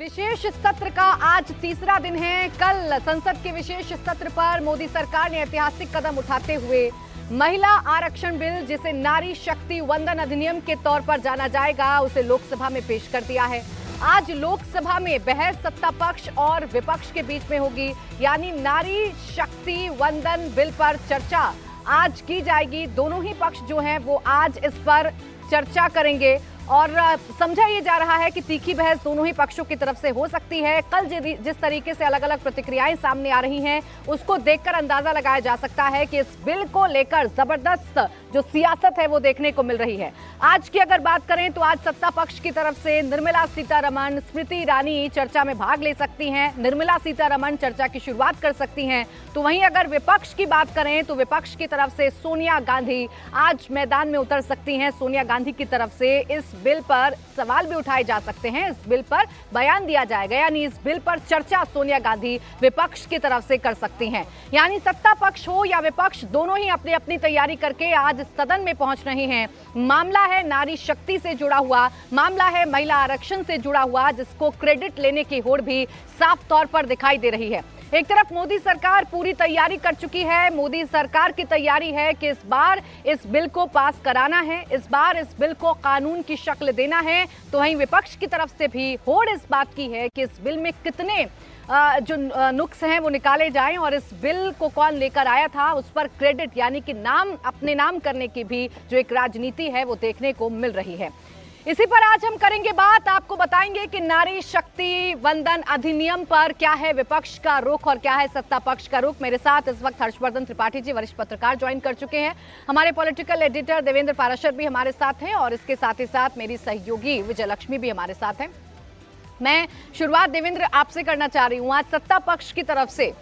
विशेष सत्र का आज तीसरा दिन है। कल संसद के विशेष सत्र पर मोदी सरकार ने ऐतिहासिक कदम उठाते हुए महिला आरक्षण बिल, जिसे नारी शक्ति वंदन अधिनियम के तौर पर जाना जाएगा, उसे लोकसभा में पेश कर दिया है। आज लोकसभा में बहस सत्ता पक्ष और विपक्ष के बीच में होगी, यानी नारी शक्ति वंदन बिल पर चर्चा आज की जाएगी। दोनों ही पक्ष जो हैं वो आज इस पर चर्चा करेंगे और समझा ये जा रहा है कि तीखी बहस दोनों ही पक्षों की तरफ से हो सकती है। कल जिस तरीके से अलग अलग प्रतिक्रियाएं सामने आ रही हैं, उसको देखकर अंदाजा लगाया जा सकता है कि इस बिल को लेकर जबरदस्त जो सियासत है वो देखने को मिल रही है। आज की अगर बात करें तो आज सत्ता पक्ष की तरफ से निर्मला सीतारमण, स्मृति ईरानी चर्चा में भाग ले सकती हैं। निर्मला सीतारमण चर्चा की शुरुआत कर सकती हैं। तो वहीं अगर विपक्ष की बात करें तो विपक्ष की तरफ से सोनिया गांधी आज मैदान में उतर सकती हैं। सोनिया गांधी की तरफ से इस बिल पर सवाल भी उठाए जा सकते हैं, इस बिल पर बयान दिया जाएगा, यानी इस बिल पर चर्चा सोनिया गांधी विपक्ष की तरफ से कर सकती हैं। यानी सत्ता पक्ष हो या विपक्ष, दोनों ही अपनी अपनी तैयारी करके आज सदन में पहुंच रहे हैं। मामला है नारी शक्ति से जुड़ा हुआ, मामला है महिला आरक्षण से जुड़ा हुआ, जिसको क्रेडिट लेने की होड़ भी साफ तौर पर दिखाई दे रही है। एक तरफ मोदी सरकार पूरी तैयारी कर चुकी है। मोदी सरकार की तैयारी है कि इस बार इस बिल को पास कराना है, इस बार इस बिल को कानून की शक्ल देना है। तो वहीं विपक्ष की तरफ से भी होड़ इस बात की है कि इस बिल में कितने जो नुक्स हैं वो निकाले जाएं और इस बिल को कौन लेकर आया था उस पर क्रेडिट, यानी कि नाम अपने नाम करने की भी जो एक राजनीति है वो देखने को मिल रही है। इसी पर आज हम करेंगे बात, आपको बताएंगे कि नारी शक्ति वंदन अधिनियम पर क्या है विपक्ष का रुख और क्या है सत्ता पक्ष का रुख। मेरे साथ इस वक्त हर्षवर्धन त्रिपाठी जी, वरिष्ठ पत्रकार, ज्वाइन कर चुके हैं। हमारे पॉलिटिकल एडिटर देवेंद्र पाराशर भी हमारे साथ हैं और इसके साथ ही साथ मेरी सहयोगी विजयलक्ष्मी भी हमारे साथ हैं। मैं शुरुआत देवेंद्र आपसे करना चाह रही हूँ। आज सत्ता पक्ष की तरफ से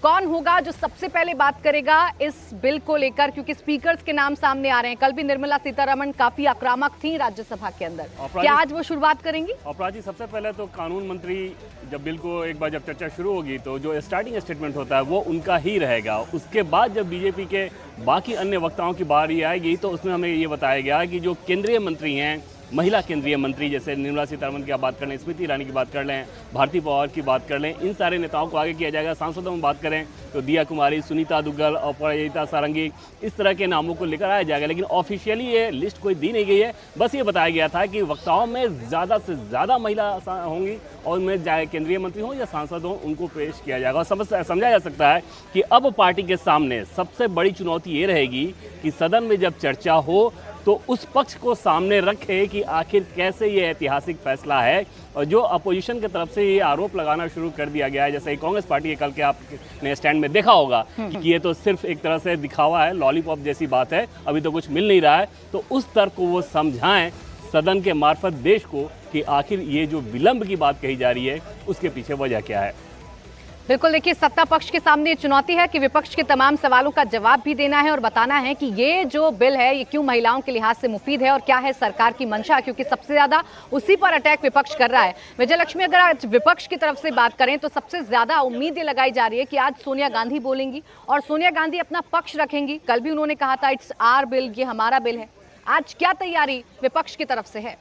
कौन होगा जो सबसे पहले बात करेगा इस बिल को लेकर, क्योंकि स्पीकर्स के नाम सामने आ रहे हैं। कल भी निर्मला सीतारमण काफी आक्रामक थी राज्यसभा के अंदर, क्या आज वो शुरुआत करेंगी? अपराधी, सबसे पहले तो कानून मंत्री जब बिल को एक बार जब चर्चा शुरू होगी तो जो स्टार्टिंग स्टेटमेंट होता है वो उनका ही रहेगा। उसके बाद जब बीजेपी के बाकी अन्य वक्ताओं की बारी आएगी तो उसमें हमें ये बताया गया कि जो केंद्रीय मंत्री हैं, महिला केंद्रीय मंत्री, जैसे निर्मला सीतारमण की आप बात कर लें, स्मृति ईरानी की बात कर लें, भारती पवार की बात कर लें, इन सारे नेताओं को आगे किया जाएगा। सांसदों में बात करें तो दिया कुमारी, सुनीता दुग्गल और परिणीता सारंगी, इस तरह के नामों को लेकर आया जाएगा। लेकिन ऑफिशियली ये लिस्ट कोई दी नहीं गई है। बस ये बताया गया था कि वक्ताओं में ज़्यादा से ज़्यादा महिला होंगी और उनमें चाहे केंद्रीय मंत्री हों या सांसद हों, उनको पेश किया जाएगा। और समझा जा सकता है कि अब पार्टी के सामने सबसे बड़ी चुनौती ये रहेगी कि सदन में जब चर्चा हो तो उस पक्ष को सामने रखे कि आखिर कैसे ये ऐतिहासिक फैसला है। और जो अपोजिशन की तरफ से ये आरोप लगाना शुरू कर दिया गया है, जैसे कांग्रेस पार्टी के कल के आपने स्टैंड में देखा होगा कि ये तो सिर्फ एक तरह से दिखावा है, लॉलीपॉप जैसी बात है, अभी तो कुछ मिल नहीं रहा है, तो उस तर्क को वो समझाएं सदन के मार्फत देश को कि आखिर ये जो विलंब की बात कही जा रही है उसके पीछे वजह क्या है। बिल्कुल, देखिए सत्ता पक्ष के सामने ये चुनौती है कि विपक्ष के तमाम सवालों का जवाब भी देना है और बताना है कि ये जो बिल है ये क्यों महिलाओं के लिहाज से मुफीद है और क्या है सरकार की मंशा, क्योंकि सबसे ज्यादा उसी पर अटैक विपक्ष कर रहा है। विजयलक्ष्मी, अगर आज विपक्ष की तरफ से बात करें तो सबसे ज्यादा उम्मीद ये लगाई जा रही है कि आज सोनिया गांधी बोलेंगी और सोनिया गांधी अपना पक्ष रखेंगी। कल भी उन्होंने कहा था इट्स आवर बिल, ये हमारा बिल है। आज क्या तैयारी विपक्ष की तरफ से है?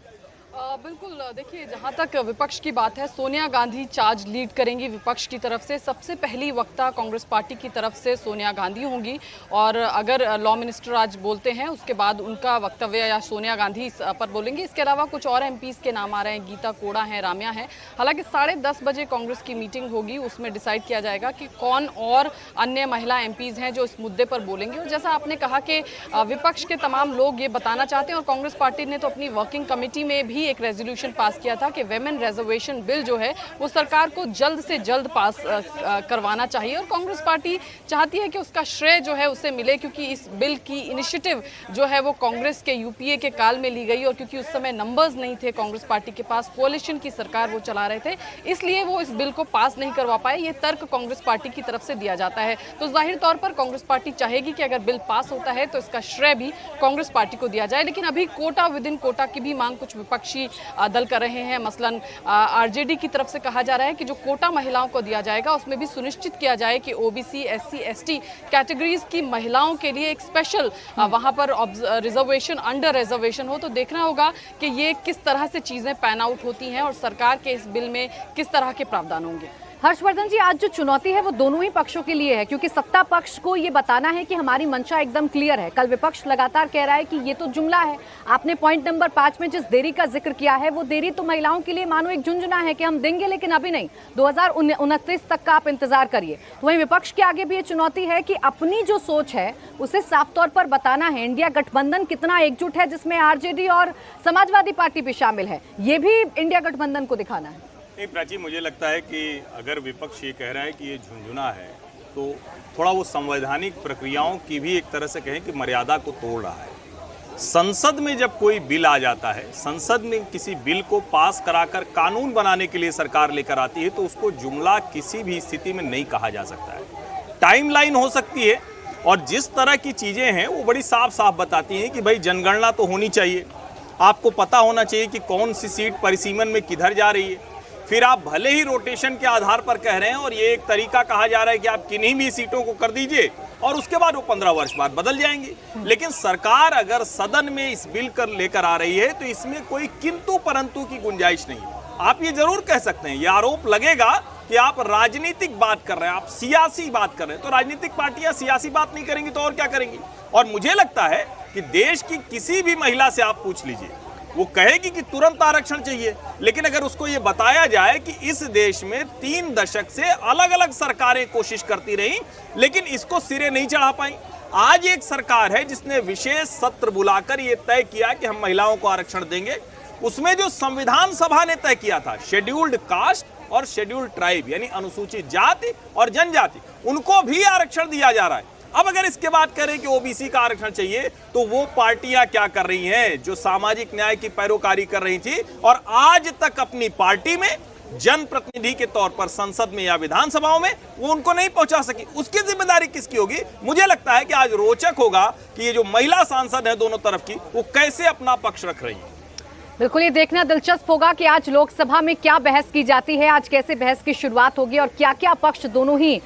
बिल्कुल, देखिए जहाँ तक विपक्ष की बात है, सोनिया गांधी चार्ज लीड करेंगी विपक्ष की तरफ से। सबसे पहली वक्ता कांग्रेस पार्टी की तरफ से सोनिया गांधी होंगी और अगर लॉ मिनिस्टर आज बोलते हैं उसके बाद उनका वक्तव्य या सोनिया गांधी पर बोलेंगे। इसके अलावा कुछ और एमपीज के नाम आ रहे हैं, गीता कोड़ा हैं, राम्या हैं। हालांकि 10:30 बजे कांग्रेस की मीटिंग होगी, उसमें डिसाइड किया जाएगा कि कौन और अन्य महिला एमपीज हैं जो इस मुद्दे पर बोलेंगे। और जैसा आपने कहा कि विपक्ष के तमाम लोग ये बताना चाहते हैं और कांग्रेस पार्टी ने तो अपनी वर्किंग कमेटी में भी एक रेजोल्यूशन पास किया था कि वेमेन रिजर्वेशन बिल जो है वो सरकार को जल्द से जल्द पास करवाना चाहिए। और कांग्रेस पार्टी चाहती है कि उसका श्रेय जो है उसे मिले, क्योंकि इस बिल की इनिशिएटिव जो है वो कांग्रेस के यूपीए के काल में ली गई और क्योंकि उस समय नंबर्स नहीं थे कांग्रेस पार्टी के पास, कोalition की सरकार वो चला रहे थे, इसलिए वो इस बिल को पास नहीं करवा पाए। ये तर्क कांग्रेस पार्टी की तरफ से दिया जाता है। तो जाहिर तौर पर कांग्रेस पार्टी चाहेगी कि अगर बिल पास होता है तो इसका श्रेय भी कांग्रेस पार्टी को दिया जाए। लेकिन अभी कोटा विद इन कोटा की भी मांग कुछ विपक्षी विपक्षी दल कर रहे हैं। मसलन आरजेडी की तरफ से कहा जा रहा है कि जो कोटा महिलाओं को दिया जाएगा उसमें भी सुनिश्चित किया जाए कि ओबीसी, एससी, एसटी कैटेगरीज की महिलाओं के लिए एक स्पेशल वहां पर रिजर्वेशन, अंडर रिजर्वेशन हो। तो देखना होगा कि ये किस तरह से चीजें पैन आउट होती हैं और सरकार के इस बिल में किस तरह के प्रावधान होंगे। हर्षवर्धन जी, आज जो चुनौती है वो दोनों ही पक्षों के लिए है, क्योंकि सत्ता पक्ष को ये बताना है कि हमारी मंशा एकदम क्लियर है। कल विपक्ष लगातार कह रहा है कि ये तो जुमला है। आपने पॉइंट नंबर 5 में जिस देरी का जिक्र किया है, वो देरी तो महिलाओं के लिए मानो एक झुंझुना है कि हम देंगे लेकिन अभी नहीं, 2029 तक का आप इंतजार करिए। वहीं विपक्ष के आगे भी ये चुनौती है कि अपनी जो सोच है उसे साफ तौर पर बताना है। इंडिया गठबंधन कितना एकजुट है, जिसमें आरजेडी और समाजवादी पार्टी भी शामिल है, ये भी इंडिया गठबंधन को दिखाना है। नहीं प्राची, मुझे लगता है कि अगर विपक्ष ये कह रहा है कि ये झुंझुना है तो थोड़ा वो संवैधानिक प्रक्रियाओं की भी एक तरह से कहें कि मर्यादा को तोड़ रहा है। संसद में जब कोई बिल आ जाता है, संसद में किसी बिल को पास कराकर कानून बनाने के लिए सरकार लेकर आती है, तो उसको जुमला किसी भी स्थिति में नहीं कहा जा सकता है। टाइमलाइन हो सकती है और जिस तरह की चीज़ें हैं वो बड़ी साफ साफ बताती हैं कि भाई जनगणना तो होनी चाहिए, आपको पता होना चाहिए कि कौन सी सीट परिसीमन में किधर जा रही है। फिर आप भले ही रोटेशन के आधार पर कह रहे हैं और ये एक तरीका कहा जा रहा है कि आप किन्हीं भी सीटों को कर दीजिए और उसके बाद वो 15 वर्ष बाद बदल जाएंगे। लेकिन सरकार अगर सदन में इस बिल कर लेकर आ रही है तो इसमें कोई किंतु परंतु की गुंजाइश नहीं है। आप ये जरूर कह सकते हैं, ये आरोप लगेगा कि आप राजनीतिक बात कर रहे हैं, आप सियासी बात कर रहे हैं। तो राजनीतिक पार्टियां सियासी बात नहीं करेंगी तो और क्या करेंगी। और मुझे लगता है कि देश की किसी भी महिला से आप पूछ लीजिए, वो कहेगी कि तुरंत आरक्षण चाहिए। लेकिन अगर उसको ये बताया जाए कि इस देश में 3 दशक से अलग अलग सरकारें कोशिश करती रहीं लेकिन इसको सिरे नहीं चढ़ा पाई, आज एक सरकार है जिसने विशेष सत्र बुलाकर ये तय किया कि हम महिलाओं को आरक्षण देंगे। उसमें जो संविधान सभा ने तय किया था, शेड्यूल्ड कास्ट और शेड्यूल्ड ट्राइब यानी अनुसूचित जाति और जनजाति, उनको भी आरक्षण दिया जा रहा है। अब अगर इसके बाद करें कि ओबीसी का आरक्षण चाहिए, तो वो पार्टियां क्या कर रही हैं जो सामाजिक न्याय की पैरोकारी कर रही थी और आज तक अपनी पार्टी में जनप्रतिनिधि के तौर पर संसद में या विधानसभाओं में वो उनको नहीं पहुंचा सकी, उसकी जिम्मेदारी किसकी होगी। मुझे लगता है कि आज रोचक होगा कि ये जो महिला सांसद है दोनों तरफ की, वो कैसे अपना पक्ष रख रही है। बिल्कुल, ये देखना दिलचस्प होगा कि आज लोकसभा में क्या बहस की जाती है, आज कैसे बहस की शुरुआत होगी और क्या क्या पक्ष दोनों ही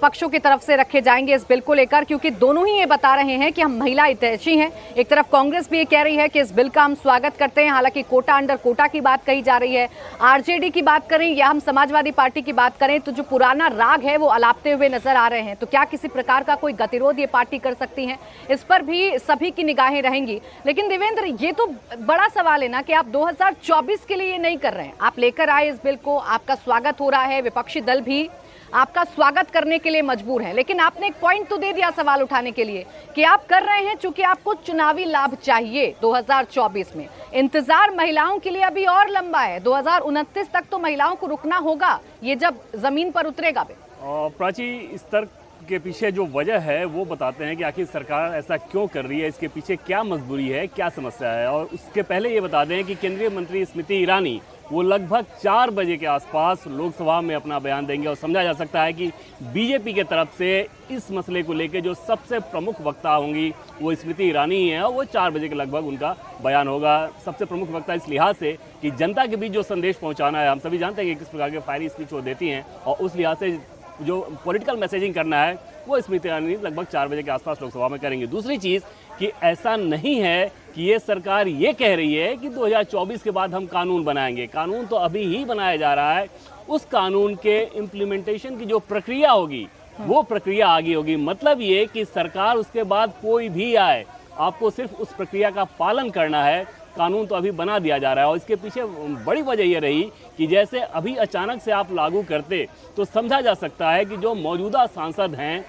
पक्षों की तरफ से रखे जाएंगे इस बिल को लेकर, क्योंकि दोनों ही ये बता रहे हैं कि हम महिला हितैषी हैं। एक तरफ कांग्रेस भी ये कह रही है कि इस बिल का हम स्वागत करते हैं, हालांकि कोटा अंडर कोटा की बात कही जा रही है। आरजेडी की बात करें या हम समाजवादी पार्टी की बात करें तो जो पुराना राग है वो अलापते हुए नजर आ रहे हैं। तो क्या किसी प्रकार का कोई गतिरोध ये पार्टी कर सकती है, इस पर भी सभी की निगाहें रहेंगी। लेकिन देवेंद्र, ये तो बड़ा सवाल ना कि आप 2024 के लिए ये नहीं कर रहे हैं, आप लेकर आए इस बिल को, आपका स्वागत हो रहा है, विपक्षी दल भी आपका स्वागत करने के लिए मजबूर है। लेकिन आपने एक पॉइंट तो दे दिया सवाल उठाने के लिए कि आप कर रहे हैं चूंकि आपको चुनावी लाभ चाहिए 2024 में। इंतजार महिलाओं के लिए अभी और लंबा है, 2029 तक तो महिलाओं को रुकना होगा, ये जब जमीन पर उतरेगा। प्राची, इस तर्क के पीछे जो वजह है वो बताते हैं कि आखिर सरकार ऐसा क्यों कर रही है, इसके पीछे क्या मजबूरी है, क्या समस्या है। और उसके पहले ये बता दें कि केंद्रीय मंत्री स्मृति ईरानी वो लगभग 4 बजे के आसपास लोकसभा में अपना बयान देंगे और समझा जा सकता है कि बीजेपी के तरफ से इस मसले को लेकर जो सबसे प्रमुख वक्ता होंगी वो स्मृति ईरानी ही है और वो 4 बजे के लगभग उनका बयान होगा। सबसे प्रमुख वक्ता इस लिहाज से कि जनता के बीच जो संदेश पहुँचाना है, हम सभी जानते हैं कि किस प्रकार के फायरी स्पीच वो देती हैं और उस लिहाज से जो पॉलिटिकल मैसेजिंग करना है वो स्मृति ईरानी लगभग 4 बजे के आसपास लोकसभा में करेंगे। दूसरी चीज़ कि ऐसा नहीं है कि ये सरकार ये कह रही है कि 2024 के बाद हम कानून बनाएंगे। कानून तो अभी ही बनाया जा रहा है, उस कानून के इम्प्लीमेंटेशन की जो प्रक्रिया होगी वो प्रक्रिया आगे होगी। मतलब ये कि सरकार उसके बाद कोई भी आए, आपको सिर्फ उस प्रक्रिया का पालन करना है। कानून तो अभी बना दिया जा रहा है और इसके पीछे बड़ी वजह ये रही कि जैसे अभी अचानक से आप लागू करते तो समझा जा सकता है कि जो मौजूदा सांसद हैं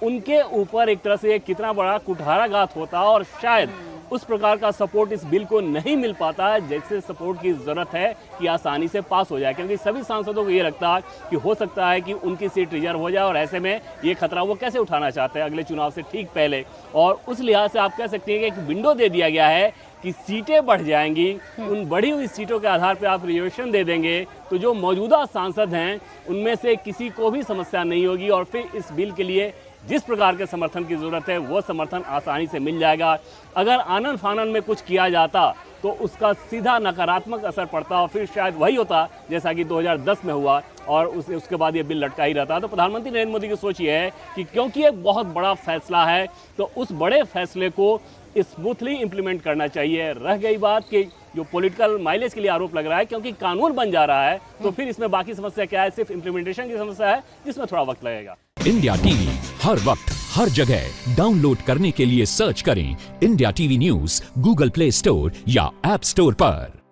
उनके ऊपर एक तरह से कितना बड़ा कुठाराघात होता और शायद उस प्रकार का सपोर्ट इस बिल को नहीं मिल पाता है जैसे सपोर्ट की ज़रूरत है कि आसानी से पास हो जाए। क्योंकि सभी सांसदों को ये लगता है कि हो सकता है कि उनकी सीट रिजर्व हो जाए और ऐसे में ये खतरा वो कैसे उठाना चाहते हैं अगले चुनाव से ठीक पहले। और उस लिहाज से आप कह सकते हैं कि एक विंडो दे दिया गया है कि सीटें बढ़ जाएंगी, उन बढ़ी हुई सीटों के आधार पर आप रिजर्वेशन दे देंगे तो जो मौजूदा सांसद हैं उनमें से किसी को भी समस्या नहीं होगी और फिर इस बिल के लिए जिस प्रकार के समर्थन की ज़रूरत है वो समर्थन आसानी से मिल जाएगा। अगर आनन फानन में कुछ किया जाता तो उसका सीधा नकारात्मक असर पड़ता और फिर शायद वही होता जैसा कि 2010 में हुआ और उसके बाद ये बिल लटका ही रहता। तो प्रधानमंत्री नरेंद्र मोदी की सोच ये है कि क्योंकि एक बहुत बड़ा फैसला है तो उस बड़े फैसले को स्मूथली इम्प्लीमेंट करना चाहिए। रह गई बात कि जो पॉलिटिकल माइलेज के लिए आरोप लग रहा है क्योंकि कानून बन जा रहा है तो फिर इसमें बाकी समस्या क्या है, सिर्फ इम्प्लीमेंटेशन की समस्या है जिसमें थोड़ा वक्त लगेगा। इंडिया टीवी हर वक्त हर जगह डाउनलोड करने के लिए सर्च करें India TV news Google play store या ऐप स्टोर पर।